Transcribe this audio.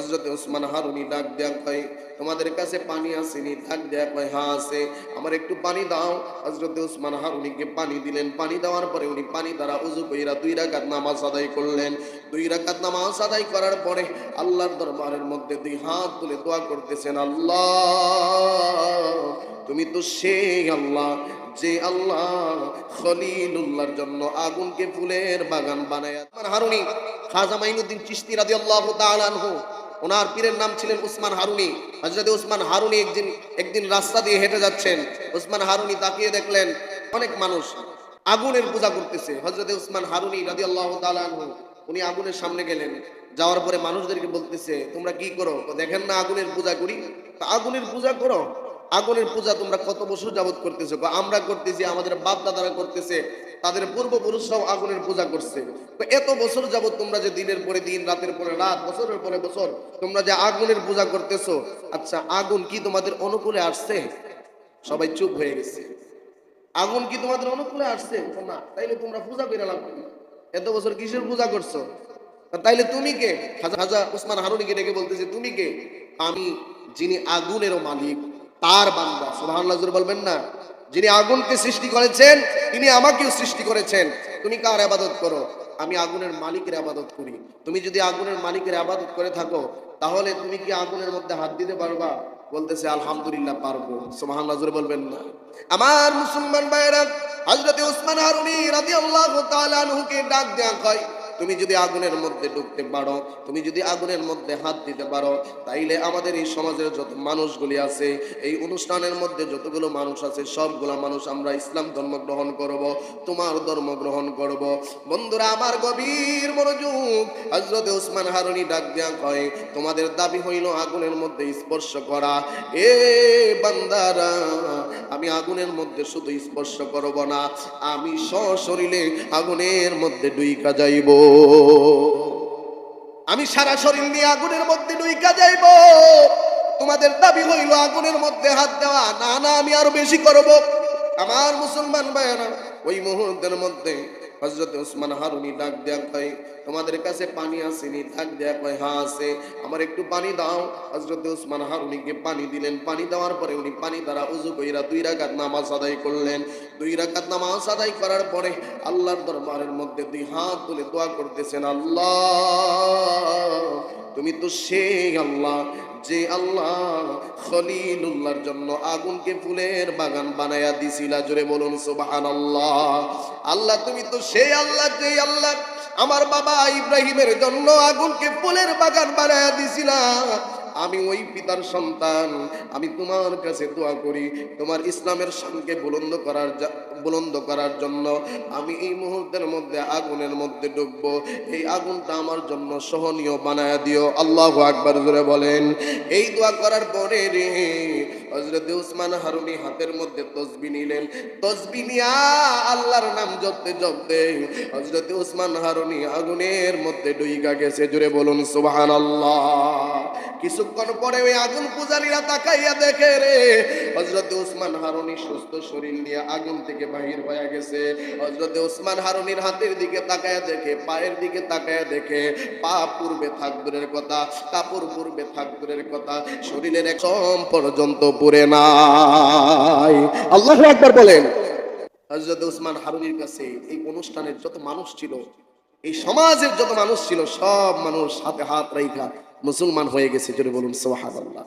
হযরত ওসমান হারুনি ডাক দেয়া কয়, তোমাদের কাছে পানি আসেনি? ডাক দেয়া কয়, হ্যাঁ আছে, আমার একটু পানি দাও। হযরত ওসমান হারুনিকে পানি দিলেন। পানি দেওয়ার পরে উনি পানি দ্বারা ওযু কইরা 2 রাকাত নামাজ আদায় করলেন। 2 রাকাত নামাজ আদায় করার পরে আল্লাহর দরবারের মধ্যে 2 হাত তুলে দোয়া করতেছেন, আল্লাহ তুমি তো সেই আল্লাহ যে আল্লাহ খলিলুল্লাহর জন্য আগুনকে ফুলের বাগান বানায়া। হারুনি খাজা মাইনুদ্দিন চিশতি রাদিয়াল্লাহু তাআলা আনহু, ওনার পীরের নাম ছিলেন উসমান হারুনি। হযরত উসমান হারুনি একদিন রাস্তা দিয়ে হেঁটে যাচ্ছেন। উসমান হারুনি তাকিয়ে দেখলেন অনেক মানুষ আগুনের পূজা করতেছে। হযরত উসমান হারুনি রাদিয়াল্লাহু তাআলা আনহু উনি আগুনের সামনে গেলেন। যাওয়ার পরে মানুষদেরকে বলতেছে, তোমরা কি করো? দেখেন না আগুনের পূজা করি। তা আগুনের পূজা করো? আগুনের পূজা তোমরা কত বছর যাবত করতেছো? আমরা করতেছি, আমাদের বাপ দাদারা করতেছে, তাদের পূর্বপুরুষরাও আগুনের পূজা করছে। এত বছর যাবত তোমরা যে দিনের পরে দিন, রাতের পরে রাত, বছরের পরে বছর তোমরা যে আগুনের পূজা করতেছো, আচ্ছা আগুন কি তোমাদের অনুকূলে আসছে? সবাই চুপ হয়ে গেছে। আগুন কি তোমাদের অনুকূলে আসছে? না। তাইলে তোমরা পূজা করে লাভ কি? এত বছর কিসের পূজা করছো? তাইলে তুমি কে? খাজা উসমান হারুনিকে ডেকে বলতেছে, তুমি কে? আমি যিনি আগুনেরও মালিক, তার বান্দা। সুবহানাল্লাহ জোরে বলবেন না? যিনি আগুনকে সৃষ্টি করেছেন তিনি আমাকেও সৃষ্টি করেছেন। তুমি কার ইবাদত করো? আমি আগুনের মালিকের ইবাদত করি। তুমি যদি আগুনের মালিকের ইবাদত করে থাকো, তাহলে তুমি কি আগুনের মধ্যে হাত দিতে পারবা? বলতেছে, আলহামদুলিল্লাহ পারবো। সুবহানাল্লাহ জোরে বলবেন না? আমার মুসলমান ভাইরা, হযরত উসমান হারুনি রাদিয়াল্লাহু তাআলা আনহুকে ডাক দেয়া কয়, তুমি যদি আগুনের মধ্যে ঢুকতে পারো, তুমি যদি আগুনের মধ্যে হাত দিতে পারো, তাইলে আমাদের এই সমাজের যত মানুষগুলি আছে, এই অনুষ্ঠানের মধ্যে যতগুলো মানুষ আছে, সবগুলো মানুষ আমরা ইসলাম ধর্ম গ্রহণ করব, তোমার ধর্ম গ্রহণ করব। বন্ধুরা আমার গভীর মনোযোগ, হযরত ওসমান হারুনি ডাক দেয়া কয়, তোমাদের দাবি হইল আগুনের মধ্যে স্পর্শ করা। এ বান্দারা, আমি আগুনের মধ্যে শুধু স্পর্শ করব না, আমি সশরীরে আগুনের মধ্যে ডুইকা যাইব। আমি সারা শরীর নিয়ে আগুনের মধ্যে ডুইকা যাইব। তোমাদের দাবি হইল আগুনের মধ্যে হাত দেওয়া, না না আমি আরো বেশি করব। আমার মুসলমান ভাইয়েরা, ওই মুহূর্তের মধ্যে হযরত ওসমান হারুনি ডাক দেয়া কয়, তোমাদের কাছে পানি আসেনি? ডাক দেয়া কয়, হ্যাঁ আছে, আমার একটু পানি দাও। হযরত ওসমান হারুনিকে পানি দিলেন। পানি দেওয়ার পরে উনি পানি দ্বারা ওযু কইরা 2 রাকাত নামাজ আদায় করলেন। 2 রাকাত নামাজ আদায় করার পরে আল্লাহর দরবারের মধ্যে 2 হাত তুলে দোয়া করতেছেন, আল্লাহ তুমি তো সেই আল্লাহ যে আল্লাহ খলিলুল্লাহর জন্য আগুনকে ফুলের বাগান বানায়া দিছিলা। জোরে বলুন সুবহানাল্লাহ। আল্লাহ তুমি তো সেই আল্লাহ যে আল্লাহ আমার বাবা ইব্রাহিমের জন্য আগুনকে ফুলের বাগান বানায়া দিছিলা। আমি ওই পিতার সন্তান, আমি তোমার কাছে দোয়া করি তোমার ইসলামের শানকে বুলন্দ করার জন্য আমি এই মুহূর্তের মধ্যে আগুনের মধ্যে ডুববো। এই আগুনটা আমার জন্য সহনীয় বানায়া দিও। আল্লাহু আকবার জোরে বলেন। এই দোয়া করার পরে রে হযরত ওসমান হারুনি হাতের মধ্যে তসবিহ নিলেন। তসবিহ নিয়া আল্লাহর নাম জপতে জপতে হযরত ওসমান হারুনি আগুনের মধ্যে ডুইকা গেছে। জোরে বলুন সুবহানাল্লাহ। কিছুক্ষণ পরে ওই আগুন পূজারীরা তাকাইয়া দেখে রে হযরত ওসমান হারুনি সুস্থ শরীর নিয়ে আগুন থেকে বাহির হয়ে গেছে। হযরত ওসমান হারুনির হাতের দিকে তাকায়া দেখে, পায়ের দিকে তাকায়া দেখে, পা পূর্বে থাক দূরের কথা, কাপড় পূর্বে থাক দূরের কথা, শরীরের এক চম পর্যন্ত পুরে নাই। আল্লাহু আকবার বলেন। হযরত ওসমান হারুনির কাছে এই অনুষ্ঠানের যত মানুষ ছিল, এই সমাজের যত মানুষ ছিল, সব মানুষ হাতে হাত রাইখা মুসলমান হয়ে গেছে। জোরে বলুন সুবহানাল্লাহ।